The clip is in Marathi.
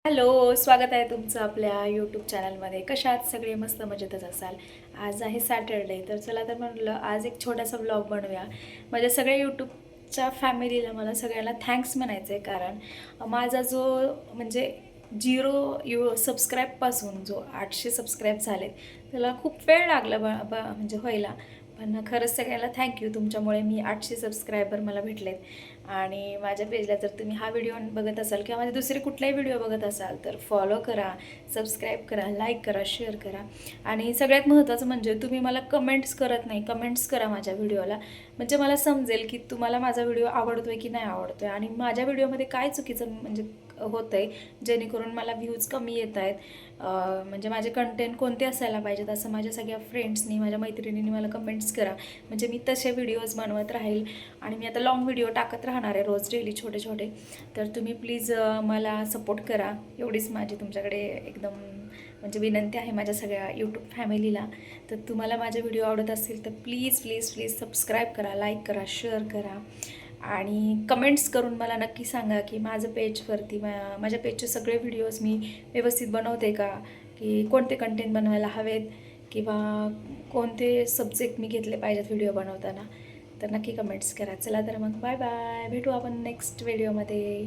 हॅलो, स्वागत आहे तुमचं आपल्या यूट्यूब चॅनलमध्ये. कशा आहात सगळे? मस्त मजेतच असाल. आज आहे सॅटरडे, तर चला तर म्हणलं आज एक छोटासा व्लॉग बनवूया. माझ्या सगळ्या यूट्यूबच्या फॅमिलीला मला सगळ्यांना थँक्स म्हणायचं आहे, कारण माझा जो म्हणजे सबस्क्राईबपासून जो 800 सबस्क्राईब झालेत, त्याला खूप वेळ लागला म्हणजे व्हायला. पण खरंच सगळ्यांना थँक्यू. तुमच्यामुळे मी 800 सबस्क्रायबर मला भेटलेत. आणि माझ्या पेजला जर तुम्ही हा व्हिडिओ बघत असाल किंवा माझे दुसरे कुठलाही व्हिडिओ बघत असाल तर फॉलो करा, सबस्क्राईब करा, लाईक करा, शेअर करा. आणि सगळ्यात महत्त्वाचं म्हणजे तुम्ही मला कमेंट्स करत नाही, कमेंट्स करा माझ्या व्हिडिओला. म्हणजे मला समजेल की तुम्हाला माझा व्हिडिओ आवडतोय की नाही आवडतोय, आणि माझ्या व्हिडिओमध्ये काय चुकीचं म्हणजे होतं आहे, जेणेकरून मला व्ह्यूज कमी येत आहेत. म्हणजे माझे कंटेंट कोणते असायला पाहिजेत असं माझ्या सगळ्या फ्रेंड्सनी, माझ्या मैत्रिणींनी मला कमेंट्स करा. म्हणजे मी तसे व्हिडिओज बनवत राहील. आणि मी आता लाँग व्हिडिओ टाकत राहणार आहे रोज डेली छोटे छोटे. तर तुम्ही प्लीज मला सपोर्ट करा, एवढीच माझी तुमच्याकडे एकदम म्हणजे विनंती आहे माझ्या सगळ्या यूट्यूब फॅमिलीला. तर तुम्हाला माझे व्हिडिओ आवडत असतील तर प्लीज प्लीज प्लीज सबस्क्राईब करा, लाईक करा, शेअर करा. आणि कमेंट्स करून मला नक्की सांगा की माझं पेजवरती माझ्या पेजचे सगळे व्हिडिओज मी व्यवस्थित बनवते का, की कोणते कंटेंट बनवायला हवेत, किंवा कोणते सब्जेक्ट मी घेतले पाहिजेत व्हिडिओ बनवताना. तर नक्की कमेंट्स करा. चला तर मग बाय बाय, भेटू आपण नेक्स्ट व्हिडिओमध्ये.